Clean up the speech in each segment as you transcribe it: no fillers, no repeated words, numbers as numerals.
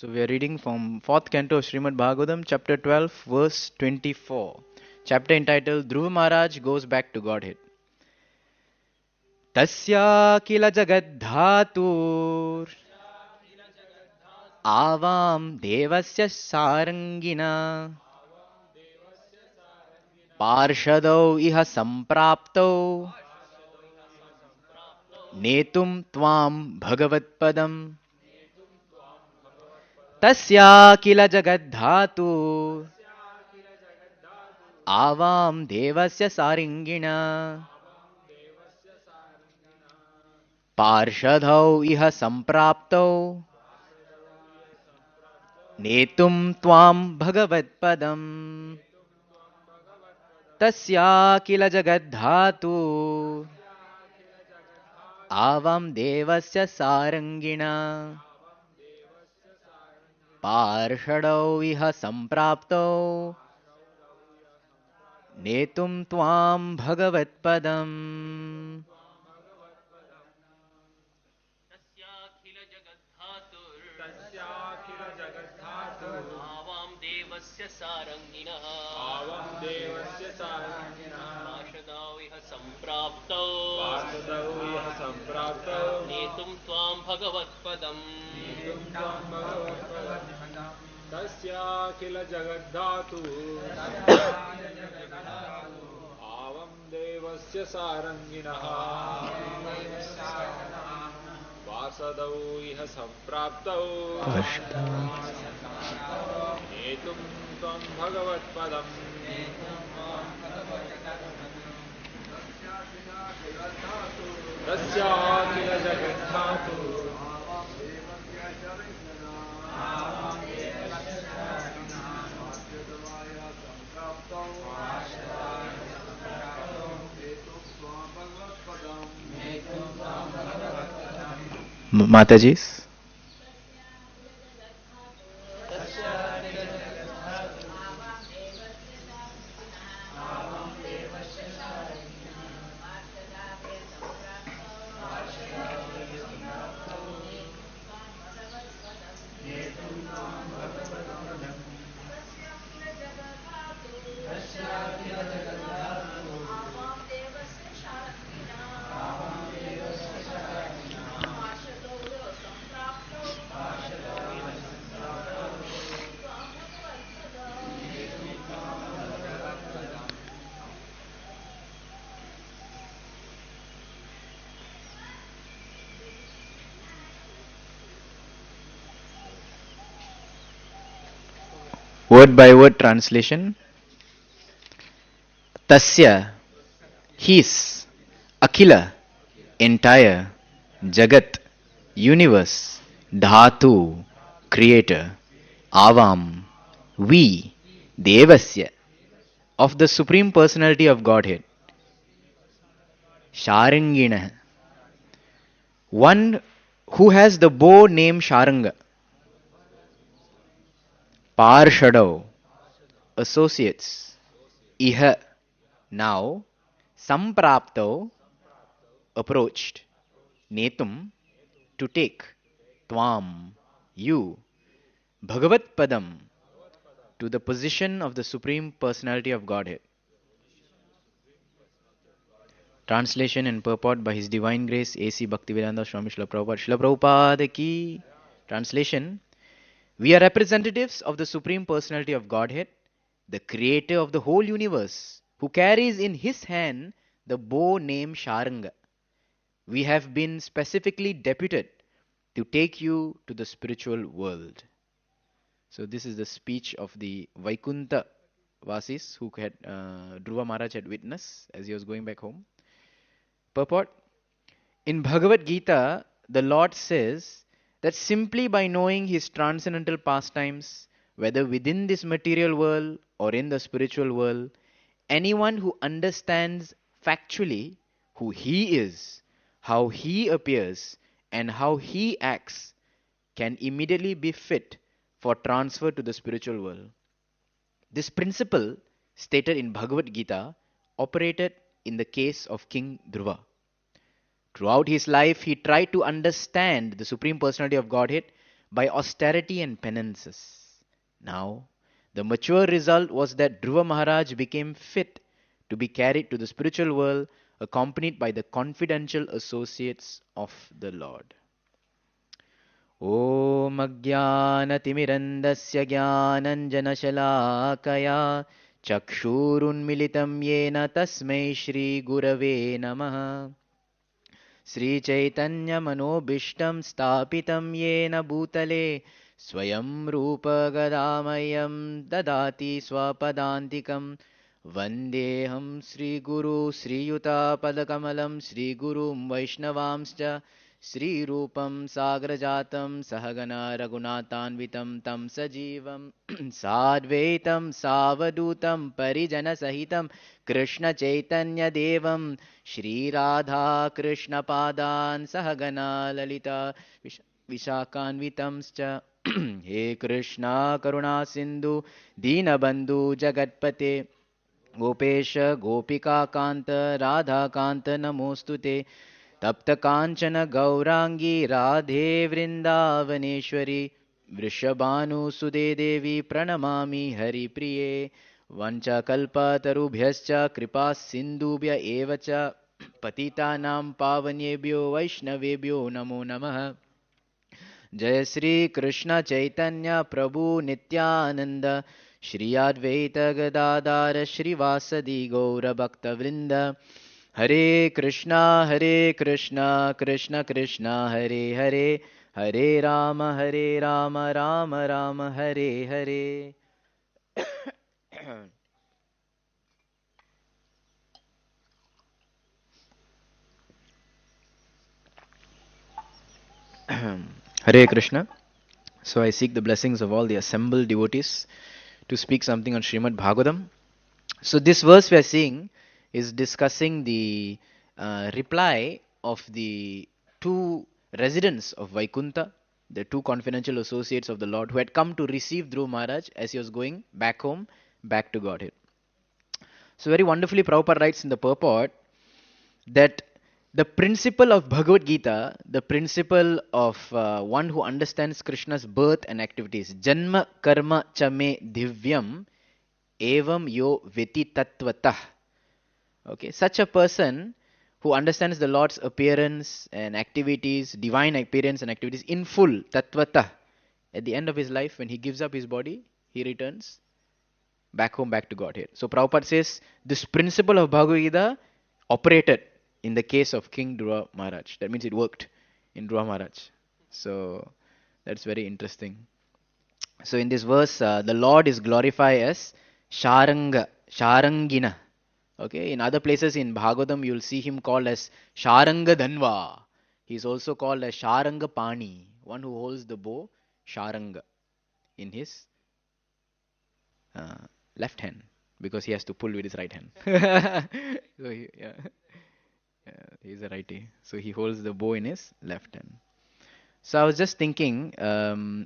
So we are reading from 4th canto of Srimad Bhagavatam, chapter 12, verse 24. Chapter entitled Dhruva Maharaj Goes Back to Godhead. Tasya kila jagadhatur avam devasya sarangina parshadau iha sampraptau netum tvam bhagavatpadam. Tasya kila jagadhatur avam devasya sarangina पार्षदौ इह संप्राप्तौ नेतुं त्वां भगवत्पदम् तस्या किल जगद्धातु आवां देवस्य सारङ्गिणा पार्षदौ इह संप्राप्तौ नेतुं त्वां भगवत्पदम् नेतुं त्वां भगवत्पदम् तस्याखिल जगद्धातु आवं देवस्य सारङ्गिणः वासदौ इह सम्प्राप्तौ नेतुं त्वं भगवत्पदम् तस्याखिल जगद्धातु Mataji's. Word by word translation. Tasya, his, Akhila, entire, Jagat, universe, Dhatu, creator, Avam, we, Devasya, of the Supreme Personality of Godhead, Sharangina, one who has the bow named Sharanga, Parshadau, associates, Iha, now, Sampraptau, approached, Netum, to take, Tvam, you, Bhagavat Padam, to the position of the Supreme Personality of Godhead. Translation and purport by His Divine Grace A.C. Bhaktivedanta Swami Srila Prabhupada. Srila Prabhupada ki. Translation. We are representatives of the Supreme Personality of Godhead, the creator of the whole universe, who carries in his hand the bow named Sharanga. We have been specifically deputed to take you to the spiritual world. So this is the speech of the Vaikunta Vasis who had Dhruva Maharaj had witnessed as he was going back home. Purport. In Bhagavad Gita, the Lord says that simply by knowing his transcendental pastimes, whether within this material world or in the spiritual world, anyone who understands factually who he is, how he appears, and how he acts can immediately be fit for transfer to the spiritual world. This principle, stated in Bhagavad Gita, operated in the case of King Dhruva. Throughout his life, he tried to understand the Supreme Personality of Godhead by austerity and penances. Now, the mature result was that Dhruva Maharaj became fit to be carried to the spiritual world, accompanied by the confidential associates of the Lord. ॐ अज्ञानतिमिरन्दस्य ज्ञानञ्जनशलाकया चक्षुरुन्मिलितं येन तस्मै श्रीगुरवे नमः श्रीचैतन्यमनोभीष्टं स्थापितं येन भूतले स्वयं रूपगदामयं ददाति स्वपदान्तिकं वन्देऽहं श्रीगुरु श्रीयुतापदकमलं श्रीगुरुं वैष्णवांश्च श्रीरूपं साग्रजातं सहगना रघुनाथान्वितं तं सजीवं साद्वैतं सावधूतं परिजनसहितं कृष्णचैतन्यदेवं श्रीराधाकृष्णपादान् सहगना ललिता विशाखान्वितंश्च हे कृष्णा करुणा सिन्धु दीनबन्धु जगत्पते गोपेश गोपिकान्त राधाकान्त नमोऽस्तु ते तप्तकाञ्चन गौराङ्गी राधे वृन्दावनेश्वरी वृषभानुसुदे देवी प्रणमामि हरिप्रिये वञ्चकल्पतरुभ्यश्च कृपा सिन्धुभ्य एव च पतितानां पावनेभ्यो वैष्णवेभ्यो नमो नमः जय श्री कृष्ण चैतन्य प्रभु नित्यानंद श्री अद्वैत गदाधर श्रीवासदि गौरभक्तवृंद हरे Krishna Krishna Krishna Hare Hare Hare Ram Ram Ram Hare Hare Hare Krishna. So I seek the blessings of all the assembled devotees to speak something on Srimad Bhagavatam. So this verse we are seeing is discussing the reply of the two residents of Vaikunta, the two confidential associates of the Lord who had come to receive Dhruv Maharaj as he was going back home, back to Godhead. So very wonderfully Prabhupada writes in the purport that the principle of Bhagavad Gita, the principle of one who understands Krishna's birth and activities, Janma Karma Chame Divyam Evam Yo Veti Tatvatah. Okay, such a person who understands the Lord's appearance and activities, divine appearance and activities in full, Tatvatah. At the end of his life, when he gives up his body, he returns back home, back to Godhead. So Prabhupada says this principle of Bhagavad Gita operated in the case of King Dhruva Maharaj. That means it worked in Dhruva Maharaj. So that's very interesting. So in this verse, the Lord is glorified as Sharanga, Sharangina. Okay, in other places in Bhagavatam, you'll see him called as Sharanga Dhanva. He's also called as Sharanga Pani, one who holds the bow, Sharanga, in his uh, left hand, because he has to pull with his right hand. So he's a righty. So he holds the bow in his left hand. So I was just thinking,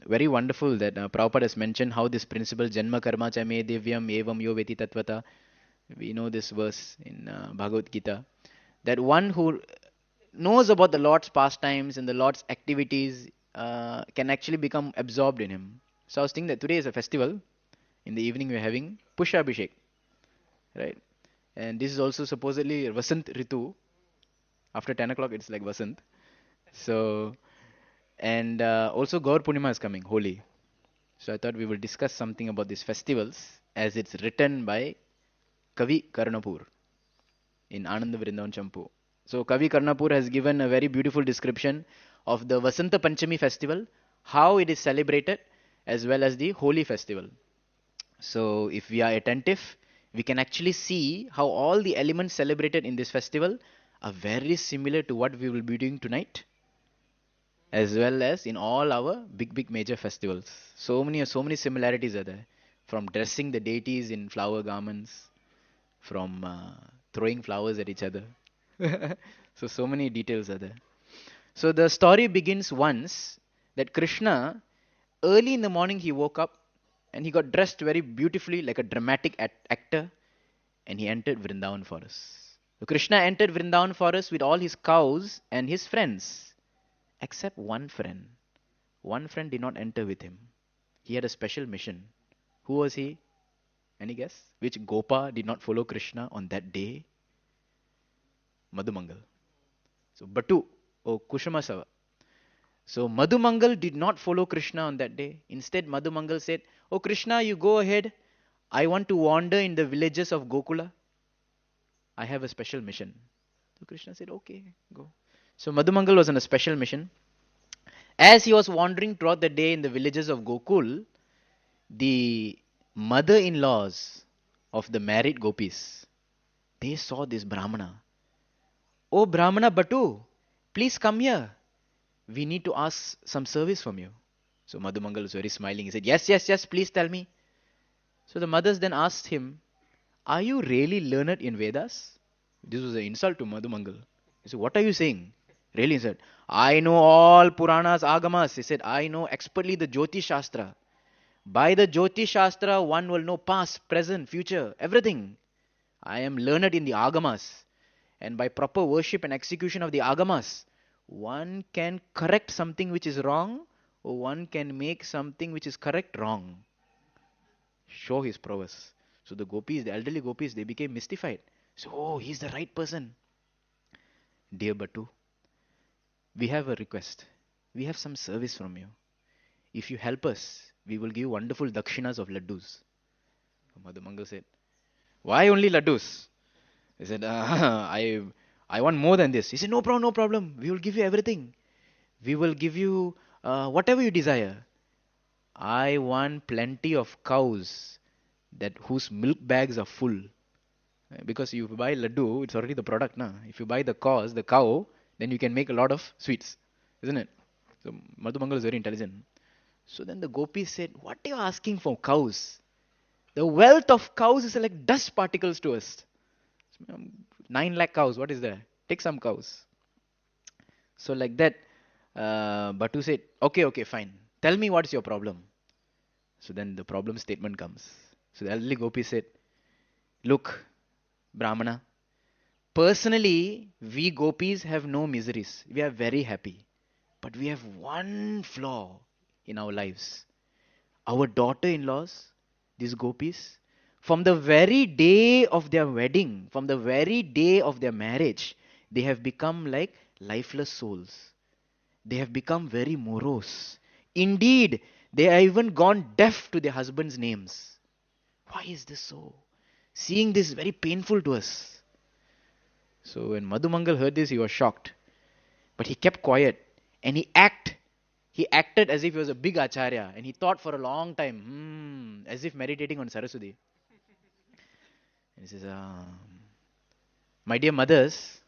very wonderful that Prabhupada has mentioned how this principle, Janma Karma Cha Me Divyam Evam Yo Veti Tatvata, we know this verse in Bhagavad Gita, that one who knows about the Lord's pastimes and the Lord's activities can actually become absorbed in Him. So I was thinking that today is a festival. In the evening we're having Pusha Abhishek, right? And this is also supposedly Vasant Ritu. After 10 o'clock it's like Vasant. So, and also Gaur Purnima is coming, Holi. So I thought we will discuss something about these festivals as it's written by Kavi Karnapur in Ananda Vrindavan Champu. So Kavi Karnapur has given a very beautiful description of the Vasanta Panchami festival, how it is celebrated, as well as the Holi festival. So if we are attentive, we can actually see how all the elements celebrated in this festival are very similar to what we will be doing tonight, as well as in all our big major festivals. So many similarities are there, from dressing the deities in flower garments, from throwing flowers at each other. So many details are there. So the story begins once that Krishna, early in the morning, he woke up and he got dressed very beautifully like a dramatic actor, and he entered Vrindavan forest. So Krishna entered Vrindavan forest with all his cows and his friends, except one friend. One friend did not enter with him. He had a special mission. Who was he? Any guess? Which Gopa did not follow Krishna on that day? Madhumangal. So Batu or Kushamasava. So Madhumangal did not follow Krishna on that day. Instead, Madhumangal said, "Oh Krishna, you go ahead. I want to wander in the villages of Gokula. I have a special mission." So Krishna said, "Okay, go." So Madhumangal was on a special mission. As he was wandering throughout the day in the villages of Gokul, the mother-in-laws of the married gopis, they saw this Brahmana. "Oh Brahmana Batu, please come here. We need to ask some service from you." So Madhumangal was very smiling. He said, "Yes, yes, yes, please tell me." So the mothers then asked him, "Are you really learned in Vedas?" This was an insult to Madhumangal. He said, "What are you saying?" Really, he said, "I know all Puranas, Agamas." He said, "I know expertly the Jyotish Shastra. By the Jyotish Shastra, one will know past, present, future, everything. I am learned in the Agamas. And by proper worship and execution of the Agamas, one can correct something which is wrong, or one can make something which is correct wrong." Show his prowess. So the gopis, the elderly gopis, they became mystified. So, oh, he's the right person. "Dear Batu, we have a request. We have some service from you. If you help us, we will give wonderful dakshinas of laddus." Madhumangal said, "Why only laddus?" He said, I want more than this." He said, "No problem, no problem. We will give you everything. We will give you whatever you desire. I want plenty of cows that whose milk bags are full." Because if you buy laddu, it's already the product, na. If you buy the cow, then you can make a lot of sweets, isn't it? So Madhumangal is very intelligent. So then the gopis said, "What are you asking for cows? The wealth of cows is like dust particles to us. 9 lakh cows, what is that? Take some cows." So like that, Batu said, "Okay, okay, fine. Tell me what's your problem." So then the problem statement comes. So the elderly gopi said, "Look, Brahmana, personally, we gopis have no miseries. We are very happy. But we have one flaw in our lives. Our daughter in laws, these gopis, from the very day of their wedding, from the very day of their marriage, they have become like lifeless souls. They have become very morose. Indeed, they have even gone deaf to their husbands' names. Why is this so? Seeing this is very painful to us." So when Madhumangal heard this, he was shocked. But he kept quiet and he acted as if he was a big acharya and he thought for a long time, as if meditating on Saraswati. And he says, "My dear mothers,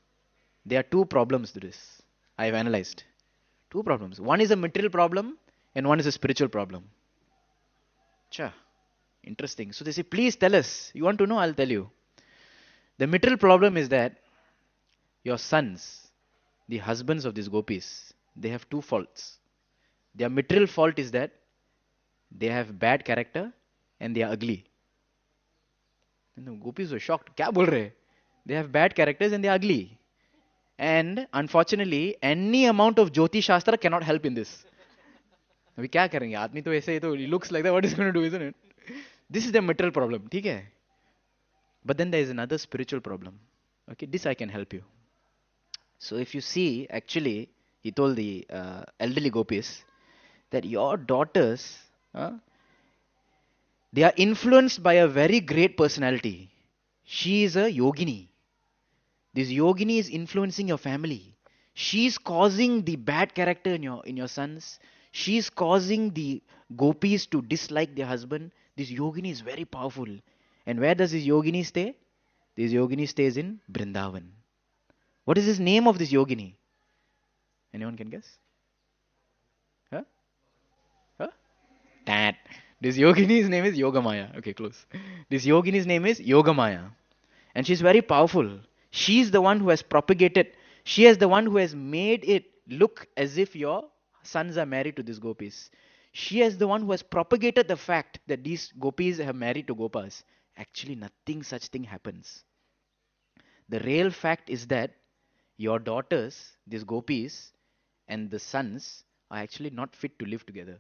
there are two problems to this. I have analyzed. Two problems. One is a material problem and one is a spiritual problem." Cha, interesting. So they say, "Please tell us. You want to know? I'll tell you. The material problem is that your sons, the husbands of these gopis, they have two faults. Their material fault is that they have bad character and they are ugly." And the gopis were shocked. "Kya bol rahe? They have bad characters and they are ugly. And unfortunately, any amount of Jyoti Shastra cannot help in this." अभी क्या करेंगे आदमी तो ऐसे ही तो looks like that, what is going to do, isn't it? This is the material problem, ठीक है? But then there is another spiritual problem. Okay, this I can help you. So if you see, actually, he told the elderly gopis that your daughters, they are influenced by a very great personality. She is a yogini. This yogini is influencing your family. She is causing the bad character in your sons. She is causing the gopis to dislike their husband. This yogini is very powerful. And where does this yogini stay? This yogini stays in Vrindavan. What is the name of this yogini? Anyone can guess? Huh? Huh? Tat. This yogini's name is Yogamaya. Okay, close. This yogini's name is Yogamaya. And she's very powerful. She's the one who has propagated, she is the one who has made it look as if your sons are married to these gopis. She is the one who has propagated the fact that these gopis have married to gopas. Actually, nothing such thing happens. The real fact is that your daughters, these gopis, and the sons are actually not fit to live together.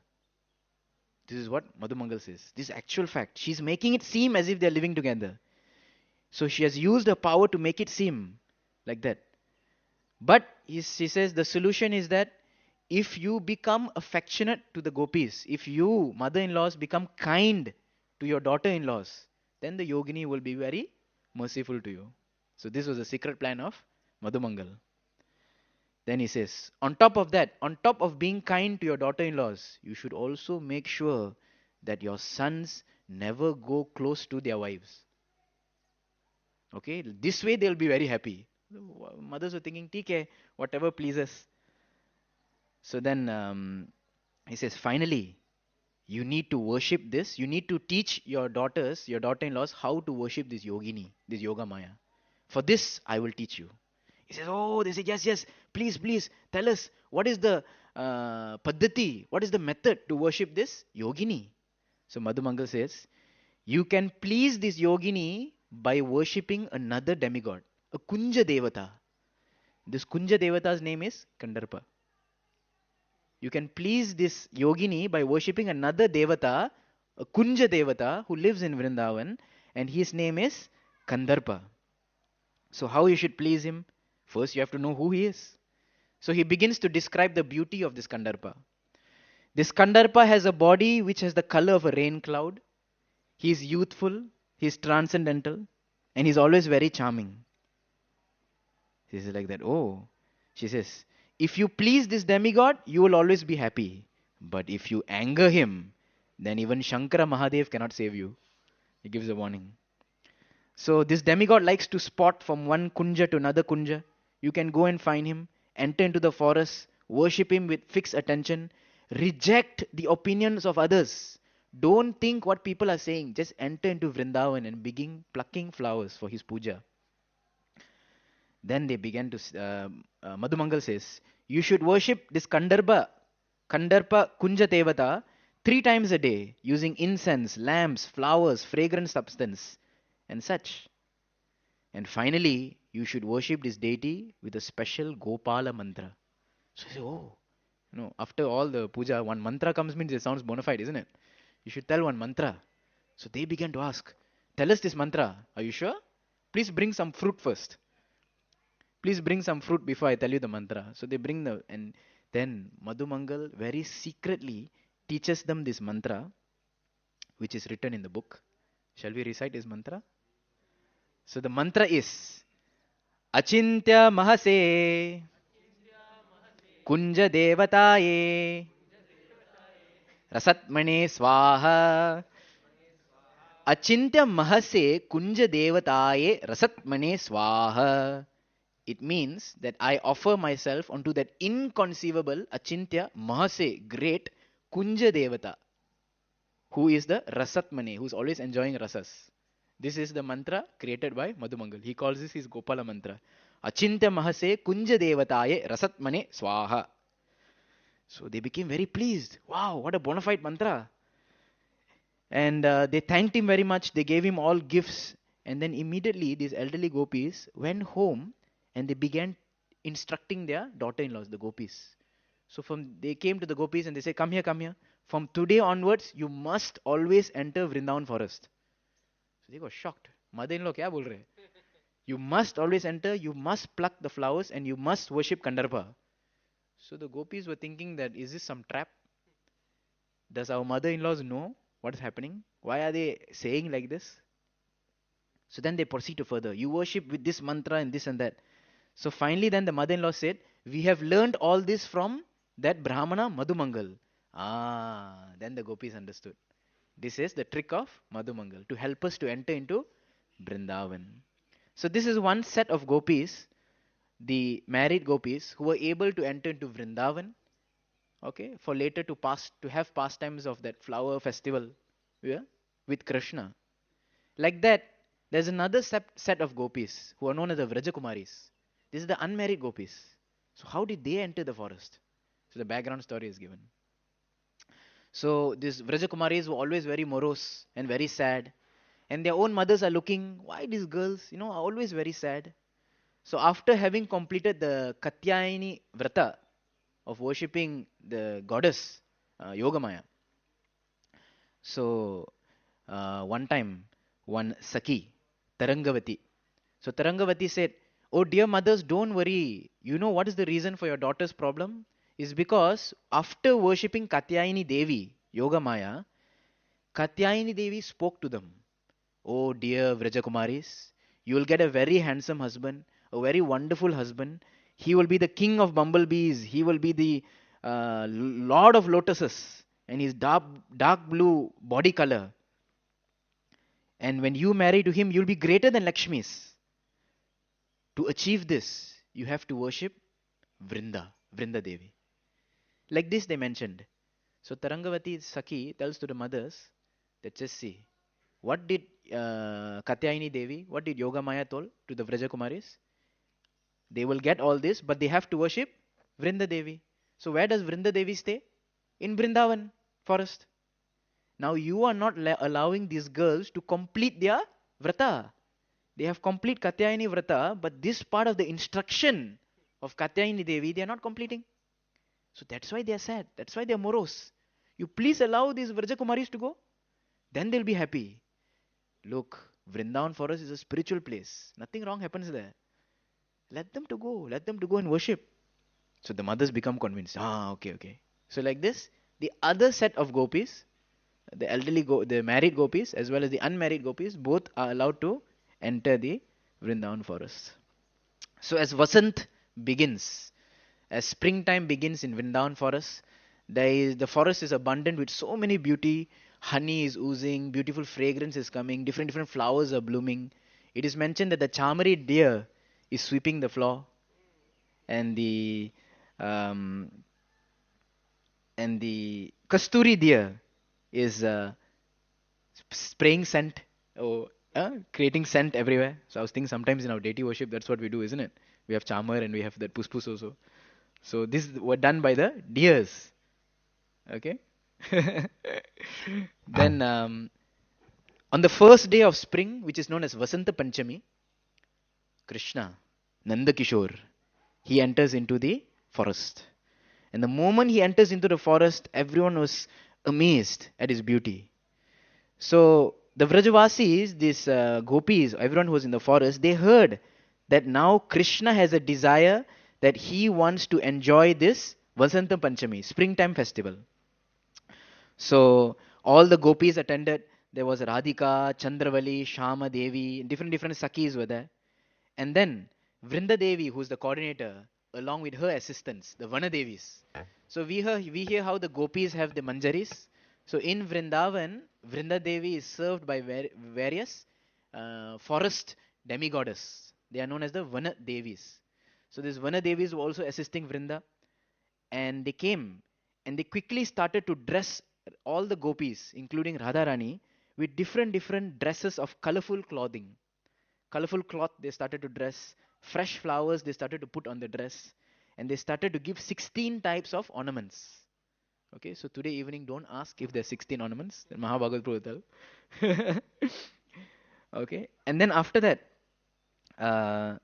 This is what Madhumangal says. This is actual fact. She's making it seem as if they're living together. So she has used her power to make it seem like that. But she says the solution is that if you become affectionate to the gopis, if you, mother in laws, become kind to your daughter in laws, then the yogini will be very merciful to you. So this was the secret plan of Madhumangal. Then he says, on top of that, on top of being kind to your daughter in laws, you should also make sure that your sons never go close to their wives. Okay, this way they'll be very happy. Mothers were thinking, TK, whatever pleases. So then he says, finally, you need to worship this. You need to teach your daughters, your daughter in laws, how to worship this yogini, this yoga maya. For this, I will teach you. He says, oh, they say, yes, yes, please, please, tell us, what is the paddhati, what is the method to worship this yogini? So Madhumangal says, you can please this yogini by worshipping another demigod, a Kunja Devata. This Kunja Devata's name is Kandarpa. You can please this yogini by worshipping another Devata, a Kunja Devata who lives in Vrindavan, and his name is Kandarpa. So, how you should please him? First, you have to know who he is. So, he begins to describe the beauty of this Kandarpa. This Kandarpa has a body which has the color of a rain cloud. He is youthful, he is transcendental, and he's always very charming. She says like that. Oh, she says, if you please this demigod, you will always be happy. But if you anger him, then even Shankara Mahadev cannot save you. He gives a warning. So this demigod likes to spot from one kunja to another kunja. You can go and find him, enter into the forest, worship him with fixed attention, reject the opinions of others. Don't think what people are saying. Just enter into Vrindavan and begin plucking flowers for his puja. Then they began to, Madhumangal says, you should worship this Kandarpa Kunja Devata 3 times a day using incense, lamps, flowers, fragrant substance, and such. And finally, you should worship this deity with a special Gopala mantra. So I say, oh, after all the puja, one mantra comes means it sounds bona fide, isn't it? You should tell one mantra. So they began to ask, tell us this mantra. Are you sure? Please bring some fruit first. Please bring some fruit before I tell you the mantra. So they bring and then Madhumangal very secretly teaches them this mantra, which is written in the book. Shall we recite his mantra? So the mantra is Achintya Mahase Kunja Devataye Rasatmane Swaha. Achintya Mahase Kunja Devataye Rasatmane Swaha. It means that I offer myself unto that inconceivable Achintya Mahase, great Kunja Devata, who is the Rasatmane, who is always enjoying rasas. This is the mantra created by Madhumangal. He calls this his Gopala mantra. Achintya Mahase Kunja Devataye Rasatmane Swaha. So they became very pleased. Wow, what a bona fide mantra. And they thanked him very much. They gave him all gifts. And then immediately these elderly gopis went home and they began instructing their daughter-in-laws, the gopis. So they came to the gopis and they say, come here, come here. From today onwards, you must always enter Vrindavan forest. So they got shocked. Mother-in-law, kya bol rahe? You must always enter, you must pluck the flowers, and you must worship Kandarpa. So the gopis were thinking that, is this some trap? Does our mother-in-laws know what is happening? Why are they saying like this? So then they proceed to further. You worship with this mantra and this and that. So finally then the mother-in-law said, we have learned all this from that Brahmana Madhumangal. Then the gopis understood. This is the trick of Madhumangal to help us to enter into Vrindavan. So this is one set of gopis, the married gopis, who were able to enter into Vrindavan, okay, for later to have pastimes of that flower festival, yeah, with Krishna. Like that, there's another set of gopis who are known as the Vrajakumaris. This is the unmarried gopis. So how did they enter the forest? So the background story is given. So these Vrajakumaris were always very morose and very sad. And their own mothers are looking, why these girls, are always very sad. So after having completed the Katyayani Vrata, of worshipping the goddess Yogamaya. So one time, one Saki, Tarangavati. So Tarangavati said, "Oh dear mothers, don't worry. You know what is the reason for your daughter's problem? Is because after worshipping Katyayani Devi, Yogamaya, Katyayani Devi spoke to them. Oh dear Vrajakumaris, you will get a very handsome husband, a very wonderful husband. He will be the king of bumblebees. He will be the lord of lotuses, and his dark blue body color. And when you marry to him, you'll be greater than Lakshmi's. To achieve this, you have to worship Vrinda Devi." Like this they mentioned. So Tarangavati Saki tells to the mothers that just see, what did Katyayani Devi, what did Yogamaya told to the Vrajakumaris? They will get all this, but they have to worship Vrinda Devi. So where does Vrinda Devi stay? In Vrindavan forest. Now you are not allowing these girls to complete their vrata. They have complete Katyayani vrata, but this part of the instruction of Katyayani Devi they are not completing. So that's why they are sad. That's why they are morose. You please allow these Vrajakumaris to go. Then they'll be happy. Look, Vrindavan for us is a spiritual place. Nothing wrong happens there. Let them to go. Let them to go and worship. So the mothers become convinced. Ah, okay, okay. So like this, the other set of gopis, the married gopis as well as the unmarried gopis, both are allowed to enter the Vrindavan forest. So as Vasant begins, as springtime begins in Vrindavan forest, the forest is abundant with so many beauty. Honey is oozing, beautiful fragrance is coming, different flowers are blooming. It is mentioned that the Chamari deer is sweeping the floor, and um, the Kasturi deer is spraying scent or creating scent everywhere. So I was thinking sometimes in our deity worship that's what we do, isn't it? We have Chamar and we have that Puspus also. So this were done by the deers. Okay. Then on the first day of spring, which is known as Vasanta Panchami, Krishna, Nanda Kishore, he enters into the forest. And the moment he enters into the forest, everyone was amazed at his beauty. So the Vrajavasis, these gopis, everyone who was in the forest, they heard that now Krishna has a desire that he wants to enjoy this Vasanta Panchami, springtime festival. So all the gopis attended. There was Radhika, Chandravali, Shama Devi, different Sakis were there. And then Vrinda Devi, who's the coordinator, along with her assistants, the Vana Devis. So we hear how the gopis have the manjaris. So in Vrindavan, Vrinda Devi is served by various forest demigoddess. They are known as the Vana Devis. So these Vana Devis were also assisting Vrinda, and they came and they quickly started to dress all the gopis, including Radharani, with different dresses of colorful clothing. Colorful cloth they started to dress, fresh flowers they started to put on the dress, and they started to give 16 types of ornaments. Okay, so today evening don't ask if there's 16 ornaments, then Mahabhagat will tell. Okay, and then after that, uh,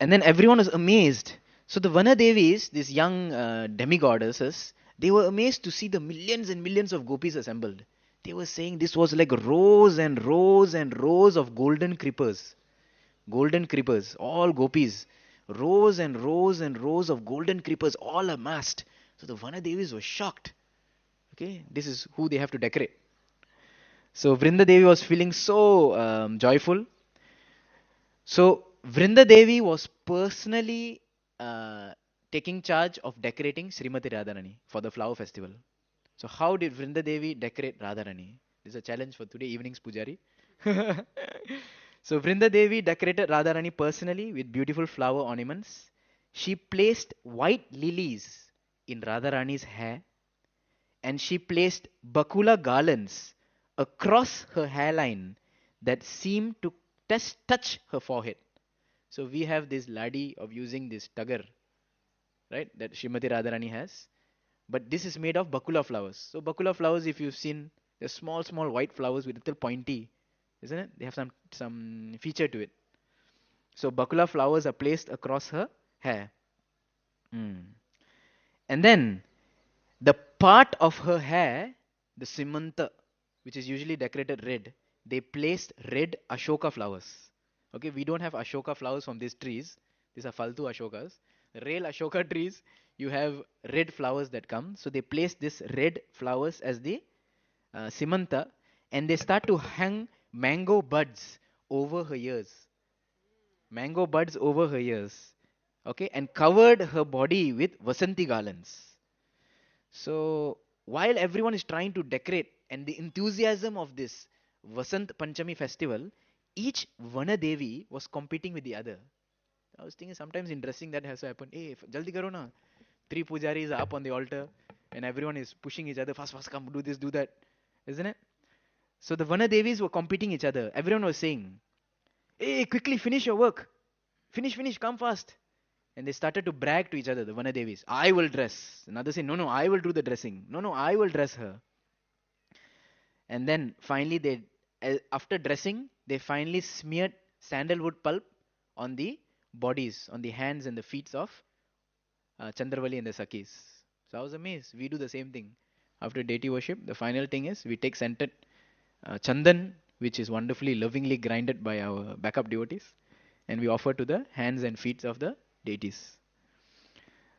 and then everyone was amazed. So the Vana Devis, these young demigoddesses, they were amazed to see the millions and millions of gopis assembled. They were saying this was like rows and rows and rows of golden creepers. Golden creepers, all gopis. Rows and rows and rows of golden creepers all amassed. So the Vana Devis were shocked. Okay, this is who they have to decorate. So Vrinda Devi was feeling so joyful. So Vrinda Devi was personally taking charge of decorating Srimati Radharani for the flower festival. So how did Vrinda Devi decorate Radharani? This is a challenge for today evening's pujari. So Vrinda Devi decorated Radharani personally with beautiful flower ornaments. She placed white lilies in Radharani's hair, and she placed bakula garlands across her hairline that seemed to touch her forehead. So we have this ladi of using this tagar, right, that Srimati Radharani has. But this is made of bakula flowers. So bakula flowers, if you've seen, they're small white flowers with a little pointy, isn't it? They have some feature to it. So bakula flowers are placed across her hair. Mm. And then the part of her hair, the simanta, which is usually decorated red, they placed red Ashoka flowers. Okay, we don't have Ashoka flowers from these trees. These are Faltu Ashokas. Real Ashoka trees, you have red flowers that come. So they placed this red flowers as the simanta, and they start to hang mango buds over her ears. Mango buds over her ears. Okay, and covered her body with Vasanti garlands. So while everyone is trying to decorate and the enthusiasm of this Vasant Panchami festival, each Vana Devi was competing with the other. I was thinking sometimes interesting that has happened. Hey, jaldi karo na. Three pujaris are up on the altar and everyone is pushing each other. Fast, fast, come, do this, do that. Isn't it? So the Vana Devis were competing each other. Everyone was saying, hey, quickly finish your work. Finish, finish, come fast. And they started to brag to each other, the Vanadevis. I will dress. Another say, no, no, I will do the dressing. No, no, I will dress her. And then finally, after dressing, they finally smeared sandalwood pulp on the bodies, on the hands and the feet of Chandravali and the Sakis. So I was amazed. We do the same thing. After deity worship, the final thing is we take scented chandan, which is wonderfully, lovingly grinded by our backup devotees, and we offer to the hands and feet of the deities.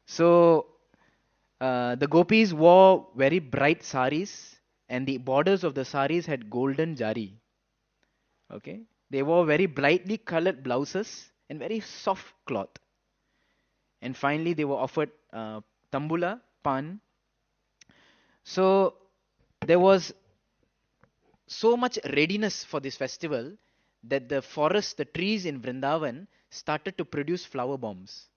So the gopis wore very bright saris, and the borders of the saris had golden jari. Okay, they wore very brightly colored blouses and very soft cloth. And finally, they were offered tambula, pan. So there was so much readiness for this festival that the forest, the trees in Vrindavan started to produce flower bombs.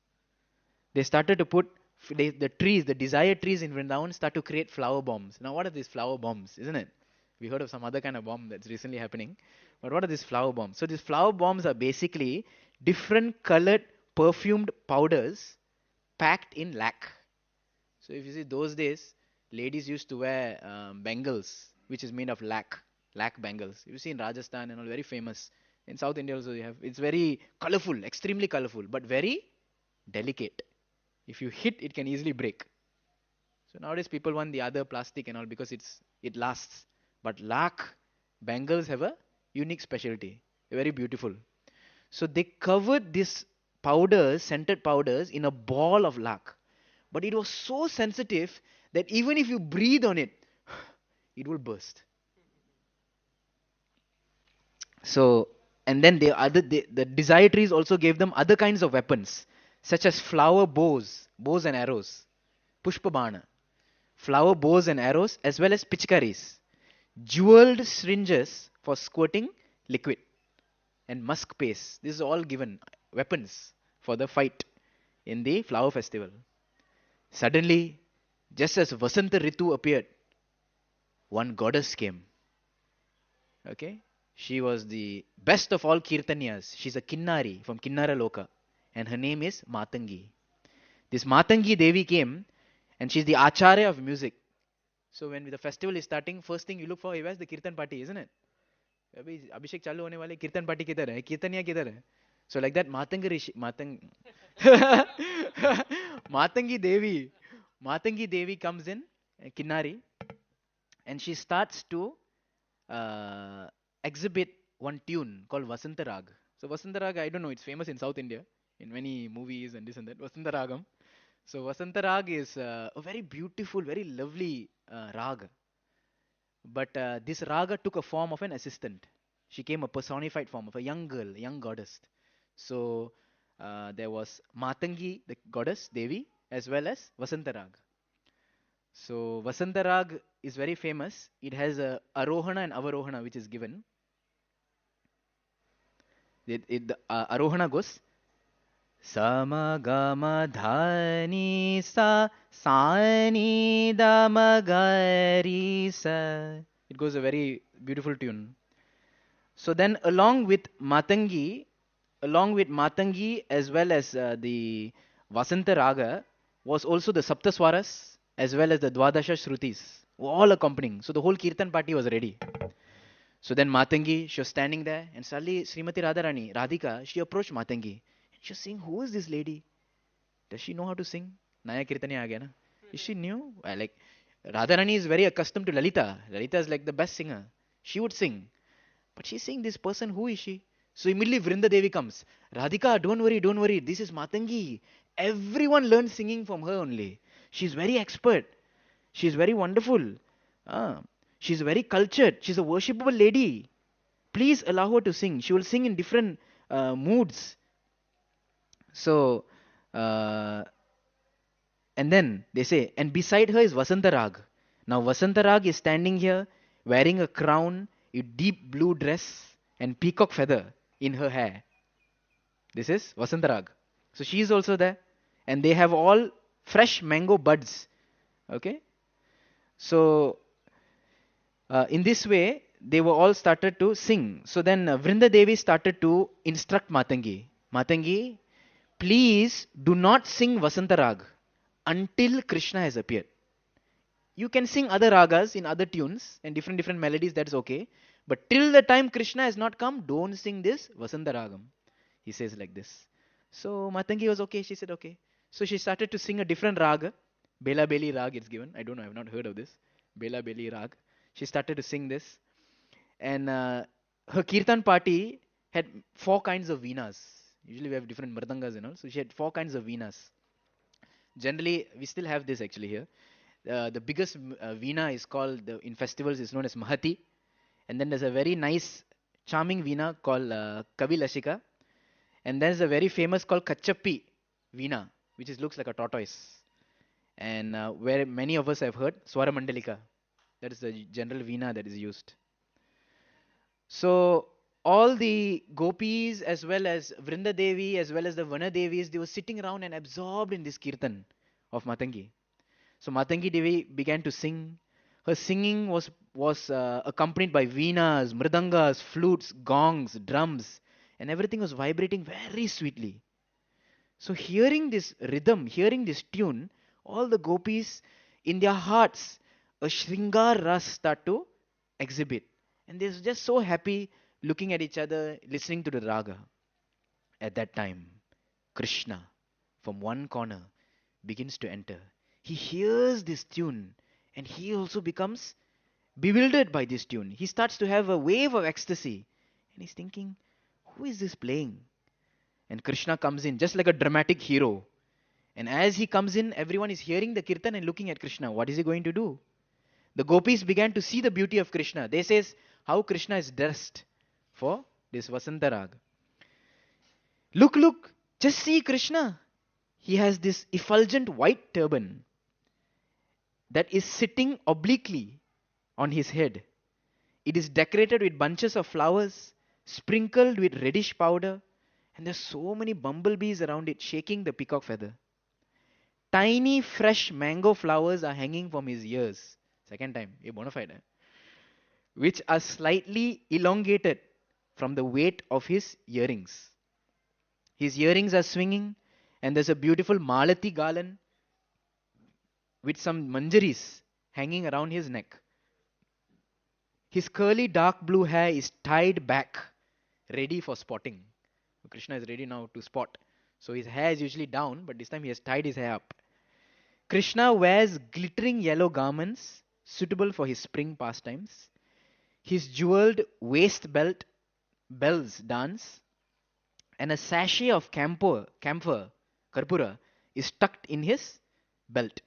They started to put the trees, the desired trees in Vrindavan start to create flower bombs. Now, what are these flower bombs, isn't it? We heard of some other kind of bomb that's recently happening. But what are these flower bombs? So, these flower bombs are basically different colored perfumed powders packed in lac. So, if you see those days, ladies used to wear bangles, which is made of lac bangles. You see in Rajasthan and all, very famous. In South India also, you have. It's very colorful, extremely colorful, but very delicate. If you hit, it can easily break. So nowadays people want the other plastic and all because it lasts. But lac bangles have a unique specialty. They're very beautiful. So they covered this powders, scented powders, in a ball of lac. But it was so sensitive that even if you breathe on it, it will burst. So, and then the desiratories also gave them other kinds of weapons, such as flower bows and arrows, pushpabana, flower bows and arrows, as well as pichkaris, jeweled syringes for squirting liquid, and musk paste. This is all given weapons for the fight in the flower festival. Suddenly, just as Vasanta Ritu appeared, one goddess came. Okay? She was the best of all Kirtanyas. She's a Kinnari from Kinnara Loka. And her name is Matangi. This Matangi Devi came and she's the Acharya of music. So when the festival is starting, first thing you look for, where's the Kirtan party, isn't it? अभी अभिषेक चालू होने वाले कीर्तन party किधर है कीर्तनिया किधर है so like that Matangi Devi comes in Kinnari and she starts to uh, exhibit one tune called Vasanta Rag. So Vasanta Rag, I don't know, it's famous in South India in many movies and this and that. Vasanta Ragam. So Vasanta Rag is a very beautiful, very lovely rag. But this raga took a form of an assistant. She came a personified form of a young girl, a young goddess. So there was Matangi, the goddess Devi, as well as Vasantarag. So Vasantarag is very famous. It has a Arohana and Avarohana which is given. The Arohana goes Samagama Dhani Sa Sani Damagari Sa. It goes a very beautiful tune. So then along with Matangi as well as the Vasanta Raga was also the Saptaswaras as well as the Dwadasha Shrutis, all accompanying. So the whole Kirtan party was ready. So then Matangi, she was standing there and suddenly Srimati Radharani, Radhika, she approached Matangi. And she was saying, who is this lady? Does she know how to sing? Naya Kirtani aa gaya na. She knew. Like, Radharani is very accustomed to Lalita. Lalita is like the best singer. She would sing. But she's saying, this person, who is she? So immediately Vrinda Devi comes. Radhika, don't worry, don't worry. This is Matangi. Everyone learns singing from her only. She's very expert. She's very wonderful. Ah, she's very cultured. She's a worshipable lady. Please allow her to sing. She will sing in different moods. So, uh, and then they say, and beside her is Vasantarag. Now Vasantarag is standing here wearing a crown, a deep blue dress, and peacock feather in her hair. This is Vasantarag. So she is also there. And they have all fresh mango buds. Okay? So in this way, they were all started to sing. So then Vrinda Devi started to instruct Matangi. Matangi, please do not sing Vasantarag until Krishna has appeared. You can sing other ragas in other tunes and different melodies, that's okay. But till the time Krishna has not come, don't sing this Vasantaragam. He says like this. So Matangi was okay. She said okay. So she started to sing a different raga. Bela Beli rag it's given. I don't know. I've not heard of this. Bela Beli rag. She started to sing this. And her kirtan party had 4 kinds of veenas. Usually we have different mridangas and all. So she had 4 kinds of veenas. Generally, we still have this actually here. The biggest veena is called, in festivals, is known as Mahati. And then there's a very nice, charming veena called Kavi Lashika. And there's a very famous called Kachappi Veena, which looks like a tortoise. And where many of us have heard, Swara Mandalika. That is the general Veena that is used. So all the gopis as well as Vrinda Devi as well as the Vana Devis, they were sitting around and absorbed in this kirtan of Matangi. So Matangi Devi began to sing. Her singing was accompanied by veenas, mridangas, flutes, gongs, drums, and everything was vibrating very sweetly. So hearing this rhythm, hearing this tune, all the gopis in their hearts, a Shringar Ras start to exhibit. And they're just so happy looking at each other, listening to the raga. At that time, Krishna, from one corner, begins to enter. He hears this tune and he also becomes bewildered by this tune. He starts to have a wave of ecstasy. And he's thinking, who is this playing? And Krishna comes in just like a dramatic hero. And as he comes in, everyone is hearing the kirtan and looking at Krishna. What is he going to do? The gopis began to see the beauty of Krishna. They says how Krishna is dressed for this Vasantarag. Look, look, just see Krishna. He has this effulgent white turban that is sitting obliquely on his head. It is decorated with bunches of flowers, sprinkled with reddish powder, and there's so many bumblebees around it shaking the peacock feather. Tiny fresh mango flowers are hanging from his ears. Second time, a bona fide. Which are slightly elongated from the weight of his earrings. His earrings are swinging, and there's a beautiful Malati garland with some manjaris hanging around his neck. His curly dark blue hair is tied back, ready for spotting. Krishna is ready now to spot. So his hair is usually down, but this time he has tied his hair up. Krishna wears glittering yellow garments suitable for his spring pastimes. His jeweled waist belt bells dance, and a sachet of camphor, karpura, is tucked in his belt.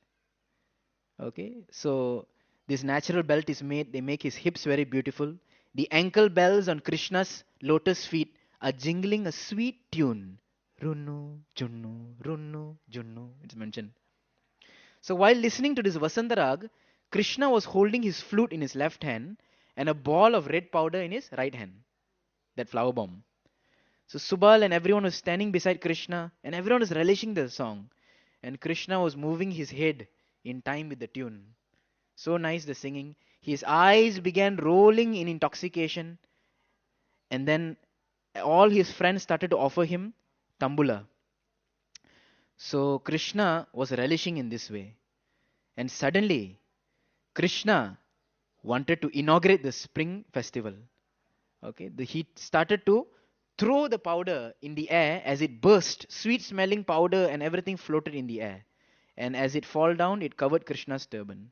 Okay, so this natural belt is made, they make his hips very beautiful. The ankle bells on Krishna's lotus feet are jingling a sweet tune. Runnu, Junnu, Runnu, Junnu, it's mentioned. So while listening to this Vasantarag, Krishna was holding his flute in his left hand and a ball of red powder in his right hand, that flower bomb. So Subal and everyone was standing beside Krishna and everyone was relishing the song. And Krishna was moving his head in time with the tune. So nice the singing. His eyes began rolling in intoxication. And then all his friends started to offer him tambula. So Krishna was relishing in this way. And suddenly, Krishna wanted to inaugurate the spring festival. Okay, he started to throw the powder in the air as it burst. Sweet smelling powder and everything floated in the air. and as it fall down, it covered Krishna's turban.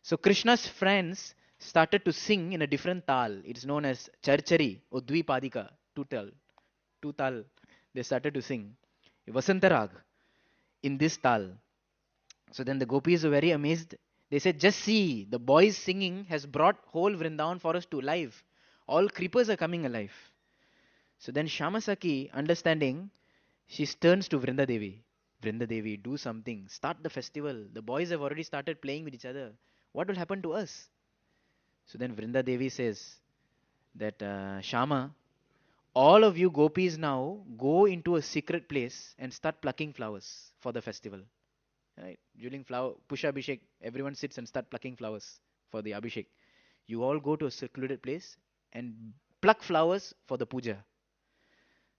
So Krishna's friends started to sing in a different tal. It's known as Charchari or Dvipadika, two tal. They started to sing Vasantarag in this tal. So then the gopis were very amazed. They said, just see, the boys singing has brought whole Vrindavan forest to life. All creepers are coming alive. So then Shamasaki, understanding, she turns to Vrinda Devi. Vrinda Devi, do something. Start the festival. The boys have already started playing with each other. What will happen to us? So then Vrinda Devi says that Shama, all of you gopis now go into a secret place and start plucking flowers for the festival. Right? During flower Pusha Abhishek, everyone sits and start plucking flowers for the Abhishek. You all go to a secluded place and pluck flowers for the puja.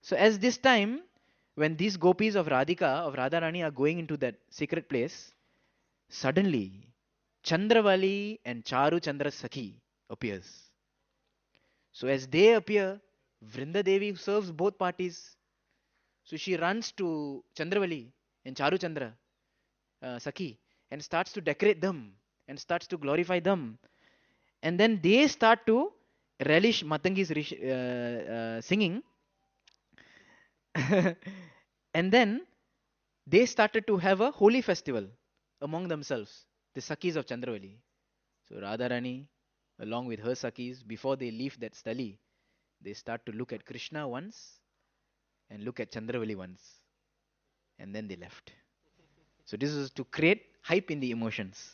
So as this time, when these gopis of Radhika, of Radharani are going into that secret place, suddenly Chandravali and Charu Chandra Sakhi appears. So as they appear, Vrinda Devi serves both parties. So she runs to Chandravali and Charu Chandra Sakhi and starts to decorate them and starts to glorify them. And then they start to relish Matangi's singing. And then they started to have a holy festival among themselves, the Sakhis of Chandravali. So Radharani, along with her Sakhis, before they leave that stali, they start to look at Krishna once and look at Chandravali once, and then they left. So this is to create hype in the emotions.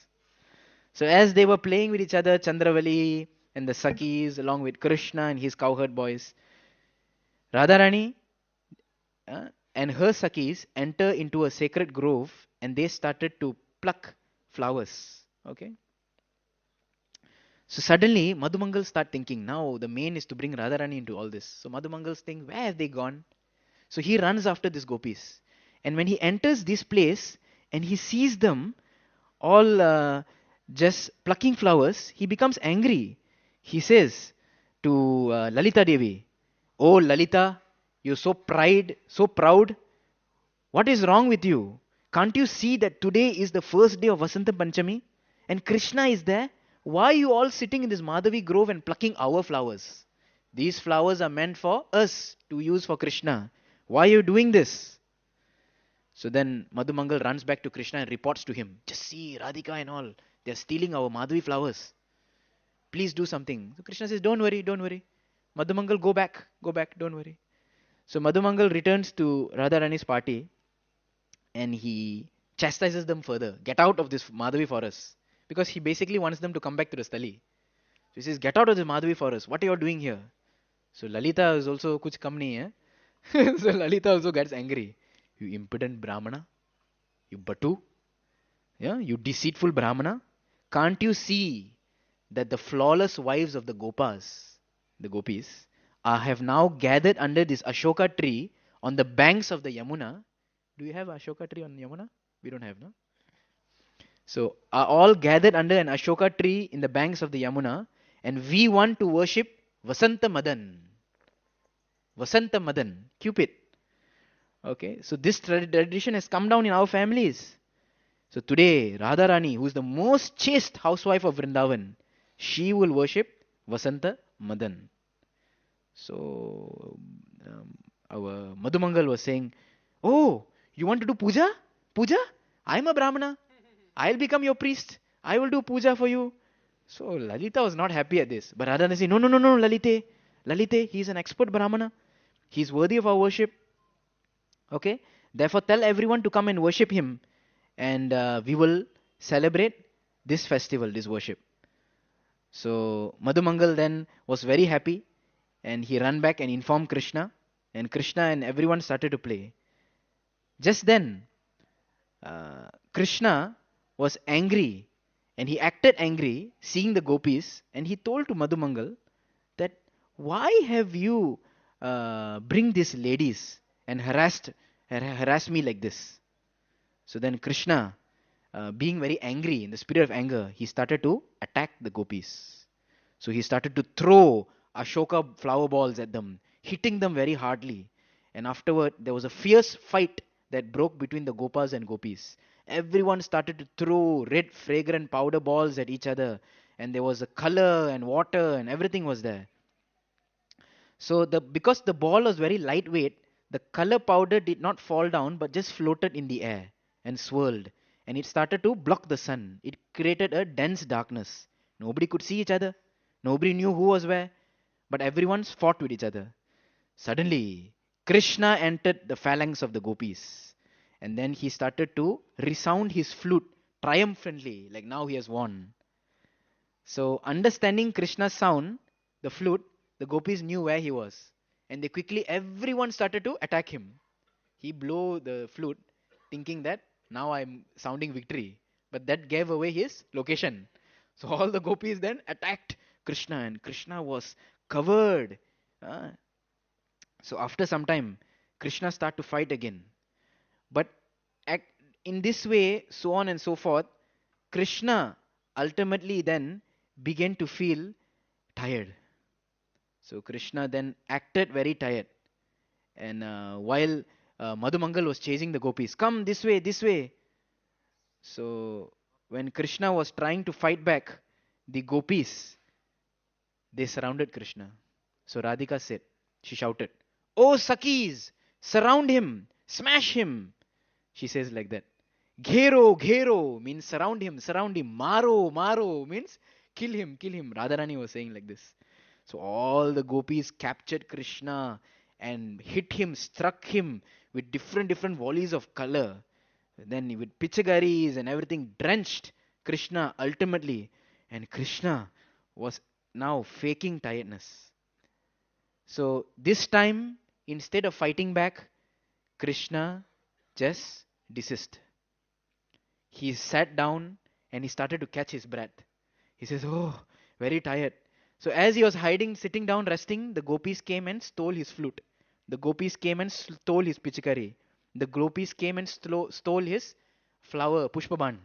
So as they were playing with each other, Chandravali and the Sakhis, along with Krishna and his cowherd boys, Radharani uh, and her Sakhis enter into a sacred grove and they started to pluck flowers. Okay. So suddenly Madhumangal start thinking, now the main is to bring Radharani into all this. So Madhumangal's think, where have they gone? So he runs after these gopis. And when he enters this place and he sees them all just plucking flowers, he becomes angry. He says to Lalita Devi, "Oh Lalita, you're so proud. What is wrong with you? Can't you see that today is the first day of Vasanta Panchami and Krishna is there? Why are you all sitting in this Madhavi grove and plucking our flowers? These flowers are meant for us to use for Krishna. Why are you doing this?" So then Madhumangal runs back to Krishna and reports to him, just see Radhika and all, they're stealing our Madhavi flowers. Please do something. So Krishna says, don't worry, don't worry. Madhumangal, go back, don't worry. So Madhumangal returns to Radharani's party and he chastises them further. Get out of this Madhavi forest. Because he basically wants them to come back to the stali. So he says, get out of this Madhavi forest. What are you doing here? So Lalita is also kuch kam nahi hai. So Lalita also gets angry. You impudent Brahmana. You batu. Yeah, you deceitful Brahmana. Can't you see that the flawless wives of the Gopas, the Gopis, have now gathered under this Ashoka tree on the banks of the Yamuna? Do you have Ashoka tree on Yamuna? We don't have, no? So are all gathered under an Ashoka tree in the banks of the Yamuna, and we want to worship Vasanta Madan. Vasanta Madan, Cupid. Okay, so this tradition has come down in our families. So today, Radharani, who is the most chaste housewife of Vrindavan, she will worship Vasanta Madan. So our Madhumangal was saying, "Oh, you want to do puja? Puja? I'm a Brahmana. I'll become your priest. I will do puja for you." So Lalita was not happy at this. But Radharani said, "No, no, no, no, Lalite. Lalite, he's an expert Brahmana. He's worthy of our worship. Okay? Therefore, tell everyone to come and worship him. And we will celebrate this festival, this worship." So Madhumangal then was very happy and he ran back and informed Krishna. And Krishna and everyone started to play. Just then, Krishna was angry and he acted angry seeing the gopis and he told to Madhumangal that why have you bring these ladies and harassed me like this? So then Krishna, being very angry, in the spirit of anger, he started to attack the gopis. So he started to throw Ashoka flower balls at them, hitting them very hardly. And afterward, there was a fierce fight that broke between the Gopas and Gopis. Everyone started to throw red fragrant powder balls at each other, and there was a color and water and everything was there. So the because the ball was very lightweight, the color powder did not fall down but just floated in the air and swirled, and it started to block the sun. It created a dense darkness. Nobody could see each other. Nobody knew who was where, but everyone fought with each other. Suddenly, Krishna entered the phalanx of the gopis, and then he started to resound his flute triumphantly, like now he has won. So, understanding Krishna's sound, the flute, the gopis knew where he was. And they quickly, everyone started to attack him. He blew the flute, thinking that now I'm sounding victory. But that gave away his location. So, all the gopis then attacked Krishna, and Krishna was covered. Uh, so, after some time, Krishna started to fight again. But act, in this way, so on and so forth, Krishna ultimately then began to feel tired. So Krishna then acted very tired. And while Madhumangal was chasing the gopis, come this way, this way. So when Krishna was trying to fight back, the gopis, they surrounded Krishna. So Radhika said, she shouted, "Oh Sakis, surround him, smash him." She says like that. Ghero, ghero means surround him, surround him. Maro, maro means kill him, kill him. Radharani was saying like this. So all the gopis captured Krishna and hit him, struck him with different volleys of color. Then with pichagaris and everything drenched Krishna ultimately. And Krishna was now faking tiredness. So this time, instead of fighting back, Krishna just desist. He sat down and he started to catch his breath. He says, "Oh, very tired." So, as he was hiding, sitting down, resting, the gopis came and stole his flute. The gopis came and stole his pichakari. The gopis came and stole his flower, pushpaban.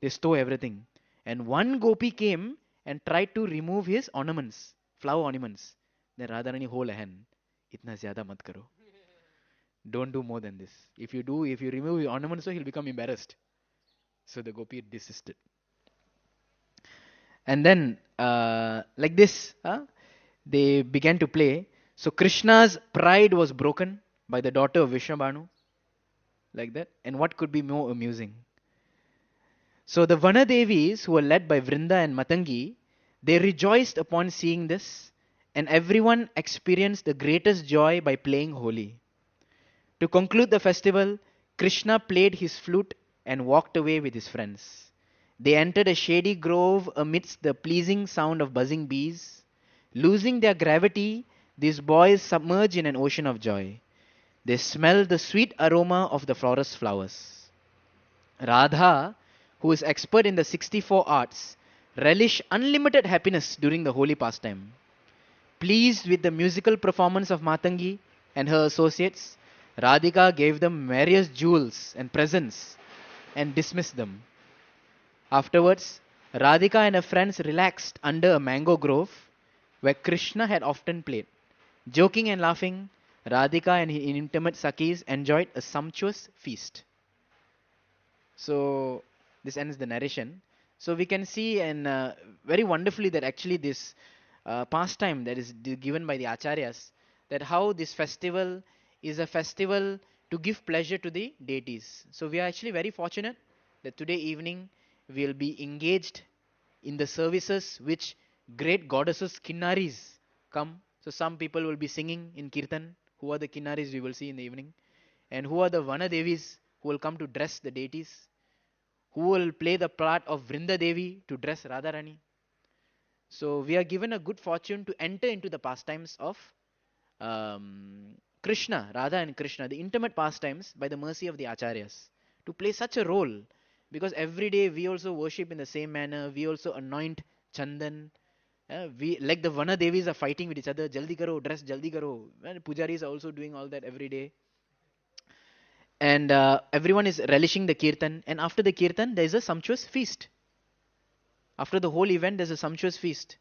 They stole everything. And one gopi came and tried to remove his ornaments, flower ornaments. Then Radharani hold a hand. Itna zyada mat karo. Don't do more than this. If you remove his ornaments, so he'll become embarrassed. So the gopi desisted. And then, like this, they began to play. So Krishna's pride was broken by the daughter of Vishnabhanu, like that. And what could be more amusing? So the Vanadevis, who were led by Vrinda and Matangi, they rejoiced upon seeing this, and everyone experienced the greatest joy by playing Holi. To conclude the festival, Krishna played his flute and walked away with his friends. They entered a shady grove amidst the pleasing sound of buzzing bees. Losing their gravity, these boys submerged in an ocean of joy. They smelled the sweet aroma of the forest flowers. Radha, who is expert in the 64 arts, relished unlimited happiness during the holy pastime. Pleased with the musical performance of Matangi and her associates, Radhika gave them various jewels and presents and dismissed them. Afterwards, Radhika and her friends relaxed under a mango grove where Krishna had often played. Joking and laughing, Radhika and her intimate Sakis enjoyed a sumptuous feast. So, this ends the narration. So, we can see and very wonderfully that actually this pastime that is given by the Acharyas, that how this festival is a festival to give pleasure to the deities. So, we are actually very fortunate that today evening we will be engaged in the services which great goddesses Kinnaris come. So some people will be singing in Kirtan. Who are the Kinnaris we will see in the evening. And who are the Vanadevis who will come to dress the deities. Who will play the part of Vrinda Devi to dress Radharani. So we are given a good fortune to enter into the pastimes of Krishna, Radha and Krishna, the intimate pastimes by the mercy of the Acharyas, to play such a role. Because every day we also worship in the same manner, we also anoint Chandan. We like the Vana Devis are fighting with each other, Jaldi karo, dress Jaldi karo. And Pujaris are also doing all that every day. And everyone is relishing the Kirtan. And after the Kirtan, there is a sumptuous feast. After the whole event, there's a sumptuous feast.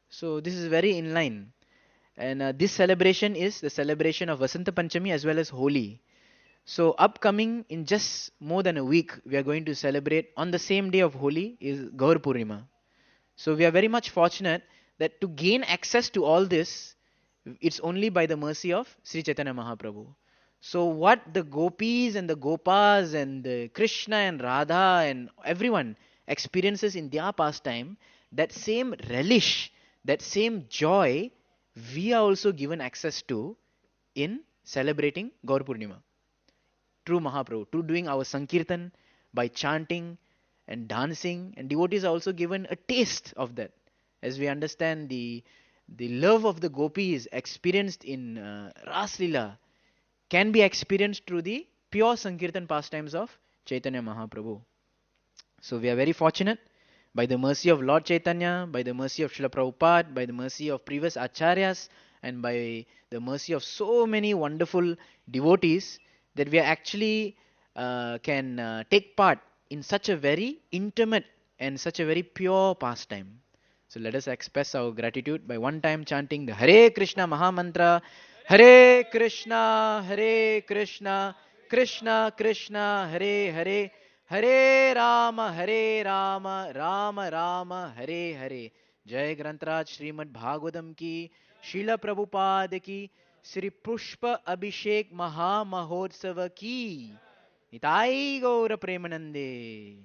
So this is very in line. And this celebration is the celebration of Vasanta Panchami as well as Holi. So upcoming in just more than a week, we are going to celebrate on the same day of Holi is Gaur Purnima. So we are very much fortunate that to gain access to all this, it's only by the mercy of Sri Chaitanya Mahaprabhu. So what the gopis and the gopas and the Krishna and Radha and everyone experiences in their pastime, that same relish, that same joy, we are also given access to in celebrating Gaur Purnima through Mahaprabhu, through doing our Sankirtan, by chanting and dancing, and devotees are also given a taste of that. As we understand the love of the gopis experienced in Ras Lila can be experienced through the pure Sankirtan pastimes of Chaitanya Mahaprabhu. So we are very fortunate by the mercy of Lord Chaitanya, by the mercy of Srila Prabhupada, by the mercy of previous acharyas, and by the mercy of so many wonderful devotees that we actually can take part in such a very intimate and such a very pure pastime. So let us express our gratitude by one time chanting the Hare Krishna Maha Mantra. Hare Krishna, Hare Krishna, Krishna Krishna, Hare Hare, Hare Rama, Hare Rama, Rama Rama, Hare Hare. Jai Grantaraj Srimad Bhagavatam ki, Srila Prabhupada ki, Sri Pushpa Abhishek Maha Mahotsava ki. Nitai Gaura Premanande.